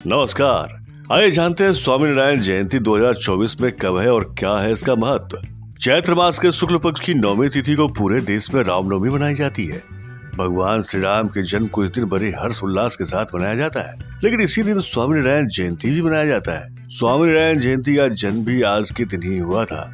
नमस्कार। आइए जानते हैं स्वामी नारायण जयंती 2024 में कब है और क्या है इसका महत्व। चैत्र मास के शुक्ल पक्ष की 9वीं तिथि को पूरे देश में रामनवमी मनाई जाती है। भगवान श्री राम के जन्म को इस दिन बड़े हर्ष उल्लास के साथ मनाया जाता है, लेकिन इसी दिन स्वामी नारायण जयंती भी मनाया जाता है। स्वामी नारायण जयंती का जन्म भी आज के दिन ही हुआ था।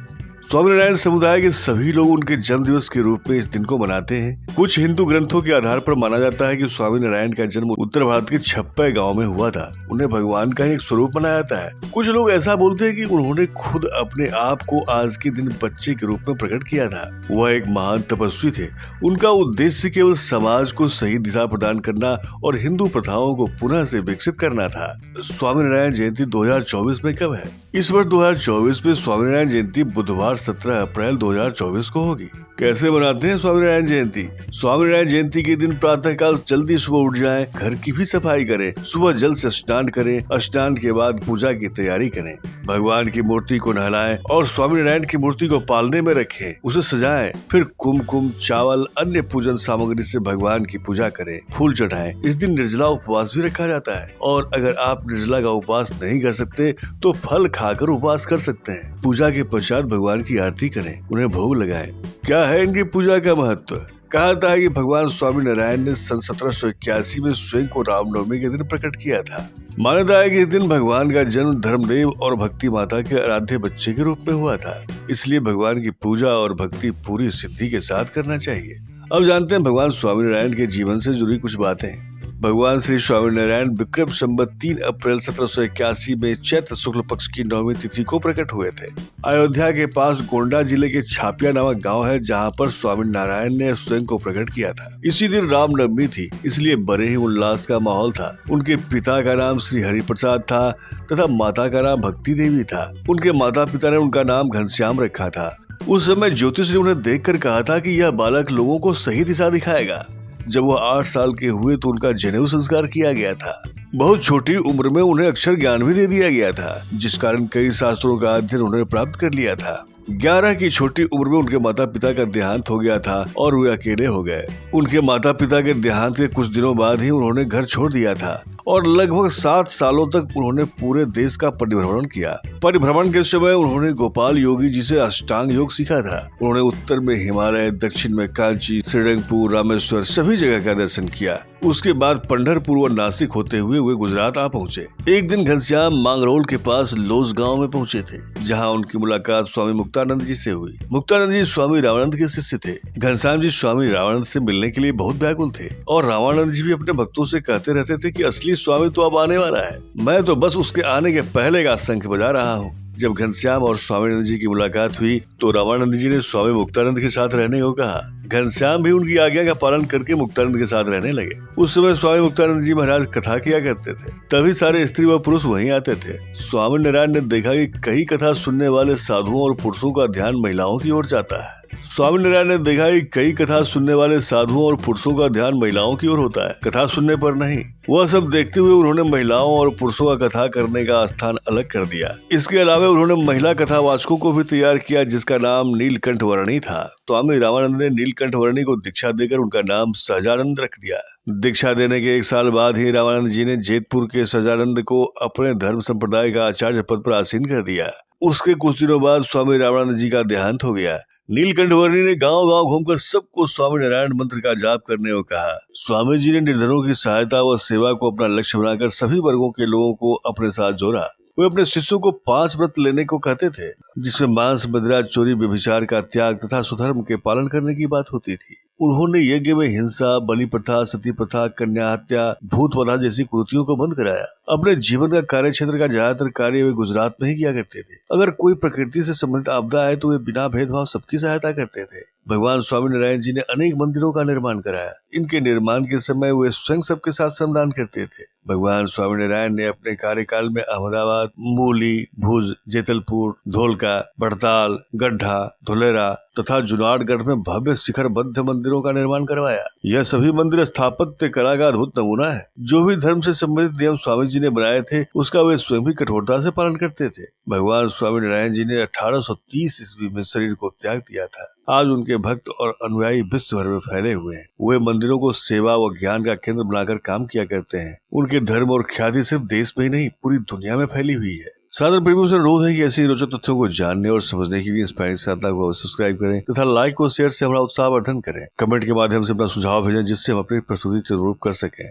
स्वामीनारायण समुदाय के सभी लोग उनके जन्म दिवस के रूप में इस दिन को मनाते हैं। कुछ हिंदू ग्रंथों के आधार पर माना जाता है कि स्वामी नारायण का जन्म उत्तर भारत के छप्पे गांव में हुआ था। उन्हें भगवान का एक स्वरूप माना जाता है। कुछ लोग ऐसा बोलते हैं कि उन्होंने खुद अपने आप को आज के दिन बच्चे के रूप में प्रकट किया था। वह एक महान तपस्वी थे। उनका उद्देश्य केवल समाज को सही दिशा प्रदान करना और हिंदू प्रथाओं को पुनः से विकसित करना था। स्वामी नारायण जयंती 2024 में कब है? इस वर्ष 2024 में स्वामी नारायण जयंती बुधवार 17 अप्रैल 2024 को होगी। कैसे मनाते हैं स्वामी नारायण जयंती? स्वामी नारायण जयंती के दिन प्रातः काल जल्दी सुबह उठ जाएं, घर की भी सफाई करें, सुबह जल से स्नान करें, स्नान के बाद पूजा की तैयारी करें, भगवान की मूर्ति को नहलाएं और स्वामी नारायण की मूर्ति को पालने में रखें, उसे सजाएं, फिर कुमकुम, चावल, अन्य पूजन सामग्री से भगवान की पूजा करें, फूल चढ़ाएं। इस दिन निर्जला उपवास भी रखा जाता है और अगर आप निर्जला का उपवास नहीं कर सकते तो फल खाकर उपवास कर सकते हैं। पूजा के पश्चात भगवान की आरती करें, उन्हें भोग लगाएं। क्या है इनकी पूजा का महत्व? कहा जाता है कि भगवान स्वामी नारायण ने सन 1781 में स्वयं को रामनवमी के दिन प्रकट किया था। मान्यता है कि इस दिन भगवान का जन्म धर्मदेव और भक्ति माता के आराध्य बच्चे के रूप में हुआ था, इसलिए भगवान की पूजा और भक्ति पूरी सिद्धि के साथ करना चाहिए। अब जानते हैं भगवान स्वामी नारायण के जीवन से जुड़ी कुछ बातें। भगवान श्री स्वामी नारायण विक्रम संवत 3 अप्रैल 1781 में चैत्र शुक्ल पक्ष की 9वीं तिथि को प्रकट हुए थे। अयोध्या के पास गोंडा जिले के छापिया नामक गांव है, जहां पर स्वामी नारायण ने स्वयं को प्रकट किया था। इसी दिन रामनवमी थी, इसलिए बड़े ही उल्लास का माहौल था। उनके पिता का नाम श्री हरि प्रसाद था तथा माता का नाम भक्ति देवी था। उनके माता पिता ने उनका नाम घनश्याम रखा था। उस समय ज्योतिष ने उन्हें देखकर कहा था कि यह बालक लोगों को सही दिशा दिखाएगा। जब वो 8 साल के हुए तो उनका जनेऊ संस्कार किया गया था। बहुत छोटी उम्र में उन्हें अक्षर ज्ञान भी दे दिया गया था, जिस कारण कई शास्त्रों का अध्ययन उन्होंने प्राप्त कर लिया था। 11 की छोटी उम्र में उनके माता पिता का देहांत हो गया था और वे अकेले हो गए। उनके माता पिता के देहांत के कुछ दिनों बाद ही उन्होंने घर छोड़ दिया था और लगभग 7 सालों तक उन्होंने पूरे देश का परिभ्रमण किया। परिभ्रमण के समय उन्होंने गोपाल योगी जी से अष्टांग योग सीखा था। उन्होंने उत्तर में हिमालय, दक्षिण में कांची, श्रीरंगपुर, रामेश्वर सभी जगह का दर्शन किया। उसके बाद पंढरपुर व नासिक होते हुए वे गुजरात आ पहुँचे। एक दिन घनश्याम मांगरोल के पास लोस गाँव में पहुँचे थे, जहाँ उनकी मुलाकात स्वामी मुक्तानंद जी से हुई। मुक्तानंद जी स्वामी रामानंद के शिष्य थे। घनश्याम जी स्वामी रामानंद से मिलने के लिए बहुत व्याकुल थे और रामानंद जी भी अपने भक्तों से कहते रहते थे कि असली स्वामी तो अब आने वाला है, मैं तो बस उसके आने के पहले का शंख बजा रहा हूँ। जब घनश्याम और स्वामीनंद जी की मुलाकात हुई तो रामानंद जी ने स्वामी मुक्तानंद के साथ रहने को कहा। घनश्याम भी उनकी आज्ञा का पालन करके मुक्तानंद के साथ रहने लगे। उस समय स्वामी मुक्तानंद जी महाराज कथा किया करते थे, तभी सारे स्त्री व पुरुष वहीं आते थे। स्वामी नारायण ने देखा कि कई कथा सुनने वाले साधुओं और पुरुषों का ध्यान महिलाओं की ओर जाता है। स्वामी नारायण ने देखा कि कई कथा सुनने वाले साधुओं और पुरुषों का ध्यान महिलाओं की ओर होता है, कथा सुनने पर नहीं। वह सब देखते हुए उन्होंने महिलाओं और पुरुषों का कथा करने का स्थान अलग कर दिया। इसके अलावा उन्होंने महिला कथावाचकों को भी तैयार किया, जिसका नाम नीलकंठ वर्णी था। स्वामी रामानंद ने नीलकंठ वर्णी को दीक्षा देकर उनका नाम सहजानंद रख दिया। दीक्षा देने के 1 साल बाद ही रामानंद जी ने जेतपुर के सहजानंद को अपने धर्म संप्रदाय का आचार्य पद पर आसीन कर दिया। उसके कुछ दिनों बाद स्वामी रामानंद जी का देहांत हो गया। नीलकंठ वर्णी ने गांव-गांव घूमकर सबको स्वामी नारायण मंत्र का जाप करने को कहा। स्वामी जी ने निर्धनों की सहायता व सेवा को अपना लक्ष्य बनाकर सभी वर्गों के लोगों को अपने साथ जोड़ा। वे अपने शिष्यों को 5 व्रत लेने को कहते थे, जिसमें मांस, मदिरा, चोरी, व्यभिचार का त्याग तथा सुधर्म के पालन करने की बात होती थी। उन्होंने यज्ञ में हिंसा, बलि प्रथा, सती प्रथा, कन्या हत्या, भूत वधा जैसी कुरीतियों को बंद कराया। अपने जीवन का कार्य क्षेत्र का ज्यादातर कार्य वे गुजरात में ही किया करते थे। अगर कोई प्रकृति से संबंधित आपदा है तो वे बिना भेदभाव सबकी सहायता करते थे। भगवान स्वामी नारायण जी ने अनेक मंदिरों का निर्माण कराया। इनके निर्माण के समय वे स्वयं सबके साथ श्रमदान करते थे। भगवान स्वामी नारायण ने अपने कार्यकाल में अहमदाबाद, मूली, भुज, जेतलपुर, धोलका, बड़ताल, गड्ढा, धुलेरा तथा जुनागढ़ में भव्य शिखरबद्ध मंदिरों का निर्माण करवाया। यह सभी मंदिर स्थापत्य कला का अद्भुत नमूना है। जो भी धर्म से संबंधित नियम स्वामी जी ने बनाए थे, उसका वे स्वयं भी कठोरता से पालन करते थे। भगवान स्वामी नारायण जी ने 1830 ईस्वी में शरीर को त्याग दिया था। आज उनके भक्त और अनुयायी विश्व भर में फैले हुए हैं। वे मंदिरों को सेवा व ज्ञान का केंद्र बनाकर काम किया करते हैं। उनके धर्म और ख्याति सिर्फ देश में ही नहीं, पूरी दुनिया में फैली हुई है। साधारण प्रेमियों से अनुरोध है कि ऐसी रोचक तथ्यों को जानने और समझने के लिए इंस्पायरिंग साधना को सब्सक्राइब करें तथा लाइक और शेयर से हमारा उत्साहवर्धन करें। कमेंट के माध्यम से अपना सुझाव भेजें जिससे हम अपनी प्रस्तुति तैयार कर सकें।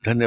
धन्यवाद।